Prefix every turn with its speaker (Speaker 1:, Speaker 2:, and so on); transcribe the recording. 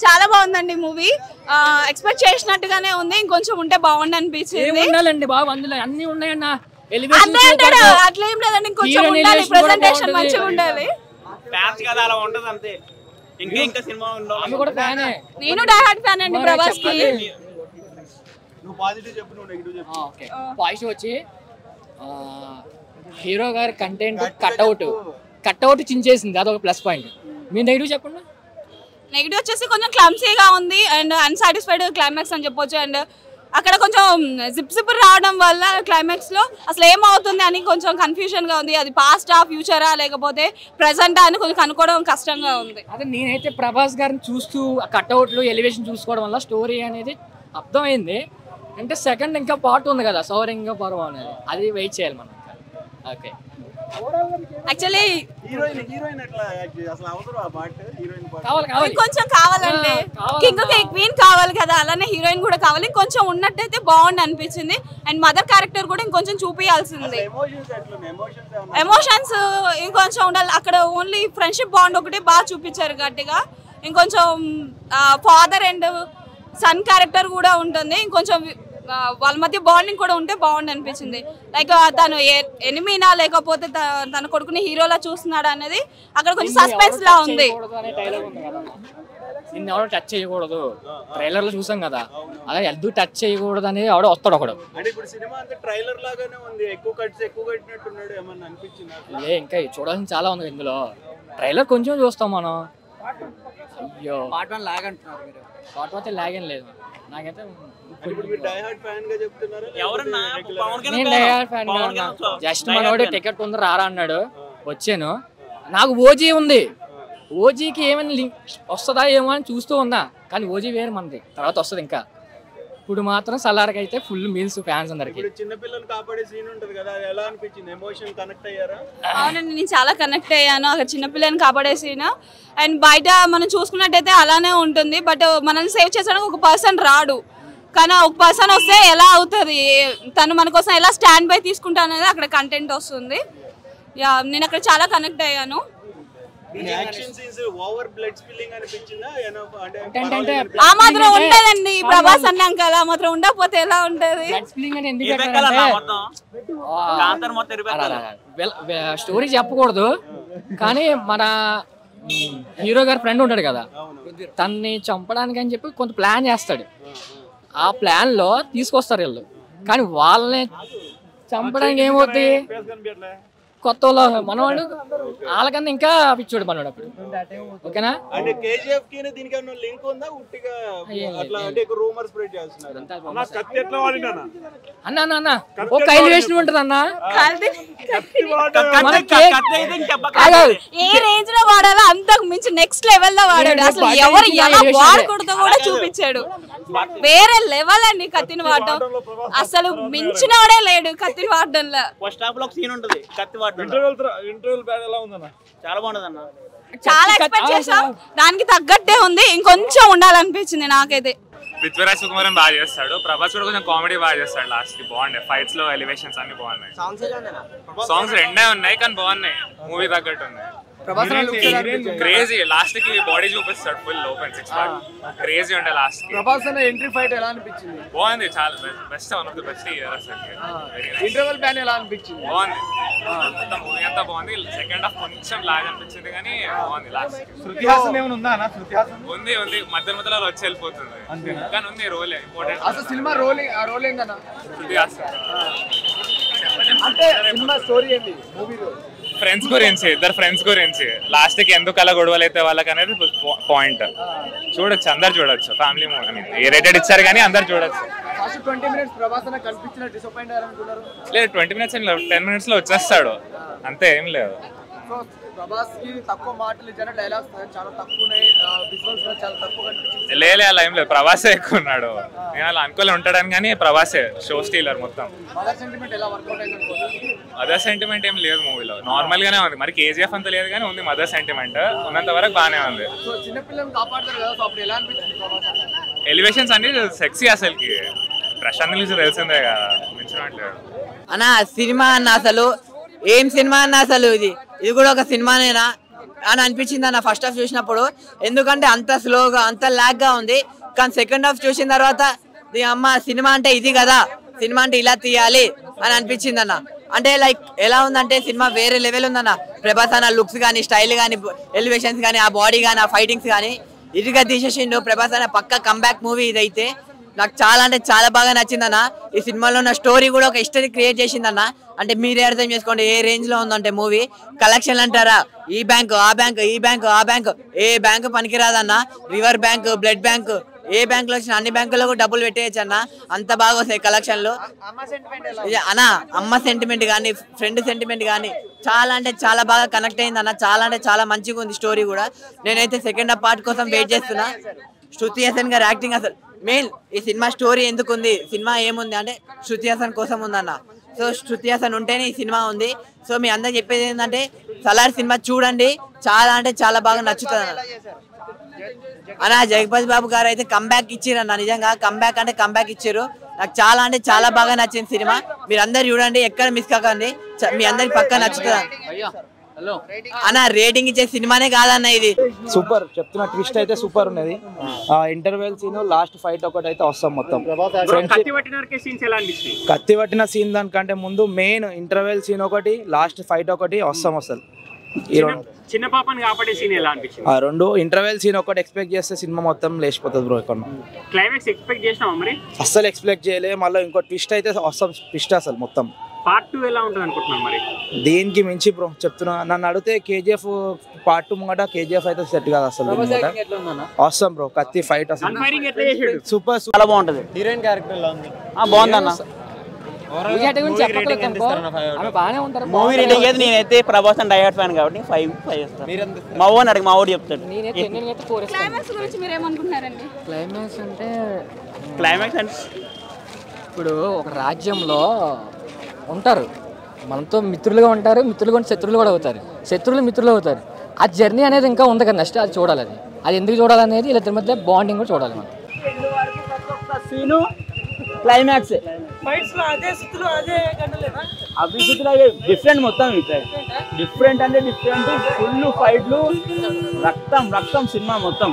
Speaker 1: చాలా బాగుందండి movie. Expect చేసినట్టుగానే ఉంది, ఇంకొంచెం ఉంటే బాగుంది అనిపించింది.
Speaker 2: అన్ని ఉన్నాయన్న,
Speaker 1: అట్లా ఏం లేదండి, ఇంకొంచెం ఉండాలి, ప్రెజెంటేషన్ మంచిగా ఉండాలి. నేను డై హార్ట్ ఫ్యాన్ అండి ప్రభాస్ కి.
Speaker 2: పాజిటివ్ వచ్చి హీరో గారి కంటెంట్ కట్అవుట్ చించేసింది, అదొక ప్లస్ పాయింట్. మీ నెగిటివ్ చెప్పండి.
Speaker 1: నెగిటివ్ వచ్చేసి కొంచెం క్లమ్సీగా ఉంది అండ్ అన్సాటిస్ఫైడ్ క్లైమాక్స్ అని చెప్పొచ్చు. అండ్ అక్కడ కొంచెం జిప్ రావడం వల్ల క్లైమాక్స్ లో అసలు ఏమవుతుంది అని కొంచెం కన్ఫ్యూజన్ గా ఉంది. అది పాస్టా ఫ్యూచరా లేకపోతే ప్రెసెంటా అని కొంచెం కనుక్కోవడం కష్టంగా ఉంది.
Speaker 2: అదే నేనైతే ప్రభాస్ గారిని చూస్తూ కట్అవుట్లు ఎలివేషన్ చూసుకోవడం వల్ల స్టోరీ అనేది అర్థమైంది. అంటే సెకండ్ ఇంకా పార్ట్ ఉంది కదా, సౌరంగ పర్వం అనేది, అది వెయిట్ చేయాలి మనం. ఓకే,
Speaker 1: యాక్చువల్లీ
Speaker 2: కొంచెం
Speaker 1: కావాలండి, కింగ్ కి క్వీన్ కావాలి కదా, అలానే హీరోయిన్ కూడా కావాలి. కొంచెం ఉన్నట్టయితే బాగుంది అనిపించింది. అండ్ మదర్ క్యారెక్టర్ కూడా ఇంకొంచెం చూపించాల్సింది. ఎమోషన్స్ ఇంకొంచెం ఉండాలి. అక్కడ ఓన్లీ ఫ్రెండ్షిప్ బాండ్ ఒకటి బాగా చూపించారు గట్టిగా. ఇంకొంచెం ఫాదర్ అండ్ సన్ క్యారెక్టర్ కూడా ఉంటుంది, ఇంకొంచెం వాళ్ళ మధ్య బాండింగ్ కూడా ఉంటే బాగుంది అనిపించింది. లైక్ తను ఎనిమీనా లేకపోతే తన కొడుకుని హీరోలా చూస్తున్నాడు అనేది అక్కడ కొంచెం సస్పెన్స్ లా ఉంది.
Speaker 2: టచ్ చేయకూడదు, ట్రైలర్ లో చూసాం కదా, అదే ఎందుకు టచ్ చేయకూడదు అనేది ఆవిడ వస్తాడు ఒకడు. ఇంకా చూడాల్సిన చాలా ఉంది ఇందులో. ట్రైలర్ కొంచెం చూస్తాం మనం. అయ్యో పార్ట్ 1 లాగ్ అంటున్నారు మీరు. పార్ట్ 1 లాగ్ ఏం లేదు నాకైతే. జస్ట్ మనోడు టికెట్ ఉంది రారా అన్నాడు, వచ్చాను. నాకు ఓజీ ఉంది, ఓజీకి ఏమైనా లింక్ వస్తుందా ఏమో అని చూస్తూ ఉన్నా, కానీ ఓజీ వేరు మనది, తర్వాత వస్తుంది. ఇంకా ఇప్పుడు మాత్రం సలార్కి అయితే ఫుల్ మీల్స్ ఫ్యాన్స్ అందరికి.
Speaker 1: అవునండి, నేను చాలా కనెక్ట్ అయ్యాను. అక్కడ చిన్నపిల్లని కాపాడే సీన్. అండ్ బయట మనం చూసుకున్నట్టయితే అలానే ఉంటుంది, బట్ మనల్ని సేవ్ చేసడానికి ఒక పర్సన్ రాడు, కానీ ఒక పర్సన్ వస్తే ఎలా అవుతుంది, తను మన కోసం ఎలా స్టాండ్ బై తీసుకుంటా అనేది అక్కడ కంటెంట్ వస్తుంది. నేను అక్కడ చాలా కనెక్ట్ అయ్యాను. ఆ మాత్రం ఉంటదండి, ప్రభాస్ అన్నాం కదా, ఆ మాత్రం ఉండకపోతే ఎలా ఉంటది.
Speaker 2: స్టోరీ చెప్పకూడదు, కానీ మన హీరో గారి ఫ్రెండ్ ఉంటాడు కదా, తన్ని చంపడానికి అని చెప్పి కొంత ప్లాన్ చేస్తాడు. ఆ ప్లాన్ లో తీసుకొస్తారు వీళ్ళు, కానీ వాళ్ళని చంపడానికి ఏమవుతుంది, కొత్త మనవాడు వాళ్ళకన్నా ఇంకా పిచ్చోడు మనవాడు అప్పుడు. ఓకేనా, అన్న ఒక ఎలివేషన్ ఉంటుంది అన్న.
Speaker 1: ఏ రేంజ్ లో వాడాలో అంతకు మించి నెక్స్ట్ లెవెల్ లో వాడాడు. అసలు ఎవరు ఎలా వాడకూడదో కూడా చూపించాడు. వేరే లెవెల్ అండి కత్తిని వాడటం, అసలు మించినవాడే లేడు కత్తిని వాడడంలో. చాలా ఎక్స్పెక్ట్ చేసాం, దానికి తగ్గట్టే ఉంది, ఇంకొంచెం ఉండాలనిపించింది నాకైతే.
Speaker 3: పృథ్వీరాజ్ సుకుమారన్ బాగా చేస్తాడు, ప్రభాస్ కూడా కొంచెం కామెడీ బాగా చేస్తాడు. లాస్ట్ కి బాగుండే ఫైట్స్ లో, ఎలివేషన్స్ అన్ని బాగున్నాయి. సాంగ్స్ రెండే ఉన్నాయి కానీ బాగున్నాయి, మూవీ తగ్గట్టు ఉన్నాయి. క్రేజీ లాస్ట్ కి బాడీ చూపిస్తాడు, ఫుల్ ఓపెన్ 6 ప్యాక్, క్రేజీ ఉండే లాస్ట్ కి.
Speaker 4: ప్రభాస్ అన్న ఎంట్రీ ఫైట్ ఎలా అనిపించింది?
Speaker 3: బాగుంది, చాలా best, one of the best year అసలు.
Speaker 4: ఇంటర్వెల్ ప్లాన్ ఎలా అనిపించింది?
Speaker 3: బాగుంది, మొత్తం మూవీ అంతా బాగుంది. సెకండ్ హాఫ్ కొంచెం లాగ్ అనిపించింది కానీ బాగుంది. లాస్ట్
Speaker 4: శృతి హాసన్ ఏమైనా ఉందా అన్న? శృతి హాసన్
Speaker 3: ఉంది, మధ్య మధ్యలో వచ్చి వెళ్ళిపోతుంది కానీ ఉంది రోల్ ఇంపార్టెంట్.
Speaker 4: అసలు సినిమా రోల్ ఏంటన్నా?
Speaker 3: శృతి హాసన్
Speaker 4: అంటే సినిమా స్టోరీ ఏంటి? మూవీలో
Speaker 3: ఫ్రెండ్స్ గురించి, ఇద్దరు ఫ్రెండ్స్ గురించి, లాస్ట్ కి ఎందుకు అలా గొడవలు అయితే వాళ్ళకి అనేది పాయింట్. చూడొచ్చు, అందరు చూడొచ్చు, ఫ్యామిలీ మూవీ. ఏ రేటెడ్ ఇచ్చారు కానీ అందరు చూడొచ్చు.
Speaker 4: ఫస్ట్ 20 minutes ప్రభాస్ అన్న కనిపించిన డిసప్పాయింట్ అయ్యారనుకున్నారు?
Speaker 3: లేదు, 20 minutes 10 minutes లో వచ్చేస్తాడు అంతే, ఏం లేదు.
Speaker 4: సో ప్రభాస్ కి తక్కువ మాటలు, జన డైలాగ్స్ చాలా తక్కువ ఉన్నాయి, విజువల్స్ చాలా తక్కువ కనిపించింది.
Speaker 3: లేదు అలా ఏం లేదు, ప్రభాసే ఎక్కువ ఉన్నాడు. నేను అలా అనుకోలే ఉంటాడని, కానీ ప్రభాసే షో స్టీలర్ మొత్తం.
Speaker 4: మదర్ సెంటిమెంట్ ఎలా వర్కౌట్ అయింది అనుకోవచ్చు?
Speaker 3: మదర్ సెంటిమెంట్ ఏం లేదు మూవీలో, నార్మల్ గానే ఉంది. మరి కేజీఎఫ్ అంత లేదు కానీ ఉంది మదర్ సెంటిమెంట్, ఉన్నంత వరకు బాగానే ఉంది.
Speaker 4: సో చిన్నపిల్లల్ని కాపాడతారు కదా, సో అప్పుడు ఎలా అనిపించింది ప్రభాస్?
Speaker 3: ఎలివేషన్స్ అన్ని సెక్సీ, అసలుకి ప్రశాంత్ నీల్ తెలిసిందే కదా, మించినట్లేదు
Speaker 5: అన్న. సినిమా అన్న అసలు ఏం సినిమా అన్న, అసలు ఇది కూడా ఒక సినిమానేనా? అని అనిపించింది అన్న ఫస్ట్ హాఫ్ చూసినప్పుడు. ఎందుకంటే అంత స్లోగా అంత లాగ్గా ఉంది. కానీ సెకండ్ హాఫ్ చూసిన తర్వాత అమ్మ సినిమా అంటే ఇది కదా, సినిమా అంటే ఇలా తీయాలి అని అనిపించింది అన్న. అంటే లైక్ ఎలా ఉందంటే సినిమా వేరే లెవెల్ ఉందన్న. ప్రభాస్ అన్న లుక్స్ కానీ, స్టైల్ కానీ, ఎలివేషన్స్ కానీ, ఆ బాడీ కానీ, ఆ ఫైటింగ్స్ కానీ ఇదిగా తీసేసిండు ప్రభాస్ అన్న. పక్క కంబ్యాక్ మూవీ ఇదైతే నాకు చాలా అంటే చాలా బాగా నచ్చిందన్న. ఈ సినిమాలో ఉన్న స్టోరీ కూడా ఒక హిస్టరీ క్రియేట్ చేసిందన్న. అంటే మీరే అర్థం చేసుకోండి ఏ రేంజ్ లో ఉందంటే మూవీ. కలెక్షన్ అంటారా, ఈ బ్యాంకు ఆ బ్యాంకు, ఈ బ్యాంకు ఆ బ్యాంకు, ఏ బ్యాంకు పనికిరాదన్న. రివర్ బ్యాంకు, బ్లడ్ బ్యాంకు, ఏ బ్యాంకులో వచ్చిన అన్ని బ్యాంకులకు డబ్బులు పెట్టేయచ్చు అన్న. అంత బాగా వస్తాయి కలెక్షన్లు అన్న. అమ్మ సెంటిమెంట్ కానీ, ఫ్రెండ్ సెంటిమెంట్ కానీ చాలా అంటే చాలా బాగా కనెక్ట్ అయింది అన్న. చాలా అంటే చాలా మంచిగా ఉంది స్టోరీ కూడా. నేనైతే సెకండ్ హాఫ్ పార్ట్ కోసం వెయిట్ చేస్తున్నా. శృతి హాసన్ గారి యాక్టింగ్ అసలు మెయిన్. ఈ సినిమా స్టోరీ ఎందుకు ఉంది, సినిమా ఏముంది అంటే శృతి హాసన్ కోసం ఉందన్న. సో శృతి హాసన్ ఉంటేనే ఈ సినిమా ఉంది. సో మీ అందరు చెప్పేది ఏంటంటే సలార్ సినిమా చూడండి, చాలా అంటే చాలా బాగా నచ్చుతుంది అన్న. జగపతి బాబు గారు అయితే కంబ్యాక్ ఇచ్చారు అన్న. నిజంగా కంబ్యాక్ అంటే కంబ్యాక్ ఇచ్చారు. నాకు చాలా అంటే చాలా బాగా నచ్చింది సినిమా. మీరు అందరు చూడండి, ఎక్కడ మిస్ కాకండి, మీ అందరికి పక్కా నచ్చుతుంది అన్న. రేటింగ్ ఇచ్చే సినిమానే కాదన్న ఇది.
Speaker 6: సూపర్ చెప్తున్నా, ట్విస్ట్ అయితే సూపర్ ఉన్నది. ఇంటర్వెల్ సీన్, లాస్ట్ ఫైట్ ఒకటి అయితే వస్తాం మొత్తం. కత్తి పట్టిన సీన్ దానికంటే ముందు మెయిన్ ఇంటర్వెల్ సీన్ ఒకటి, లాస్ట్ ఫైట్ ఒకటి వస్తాం అసలు.
Speaker 7: చిన్న పాపని కాపాడే సీన్ ఎలా అనిపించింది?
Speaker 6: ఆ రెండు ఇంటర్వెల్ సీన్ ఒకటి ఎక్స్పెక్ట్ చేస్తే సినిమా మొత్తం లేచిపోతుంది బ్రో. ఇక్కడ
Speaker 7: క్లైమాక్స్ ఎక్స్పెక్ట్ చేసినావా మరి?
Speaker 6: అస్సలు ఎక్స్పెక్ట్ చేయలే. మళ్ళీ ఇంకో ట్విస్ట్ అయితే వస్తాం, ట్విస్ట్ అసలు మొత్తం.
Speaker 7: పార్ట్ 2 ఎలా ఉంటుంది అనుకుంటున్నాను మరి?
Speaker 6: దీనికి మించి బ్రో చెప్తున్నా. నన్ను అడిగితే KGF పార్ట్ 2 ముంగట KGF అయితే సెట్ కాదు అసలు. వస్తాం బ్రో. కత్తి ఫైట్ అసలు సూపర్,
Speaker 8: చాలా బాగుంటది. హీరోయిన్ క్యారెక్టర్ ఎలా ఉంది? బాగుందన్న. మూవీ రేటింగ్ అయితే నేనైతే ప్రభాస్ అండ్ డైహార్డ్ ఫ్యాన్ కాబట్టి 5 ఇస్తాను. మా ఓన్ అడిగి మా ఓడి చెప్తాడు.
Speaker 7: క్లైమాక్స్ అంటే
Speaker 2: ఇప్పుడు ఒక రాజ్యంలో ఉంటారు, మనతో మిత్రులుగా ఉంటారు, మిత్రులు కూడా శత్రువులు కూడా అవుతారు, శత్రువులు మిత్రులు అవుతారు. ఆ జర్నీ అనేది ఇంకా ఉంది కదా, నెక్స్ట్ అది చూడాలి. అది ఎందుకు చూడాలనేది వీళ్ళిద్దరి మధ్య బాండింగ్ కూడా చూడాలి మనం.
Speaker 8: సీను క్లైమాక్స్ డిఫరెంట్ మొత్తం. డిఫరెంట్ అంటే డిఫరెంట్, ఫుల్ ఫైట్లు, రక్తం సినిమా మొత్తం.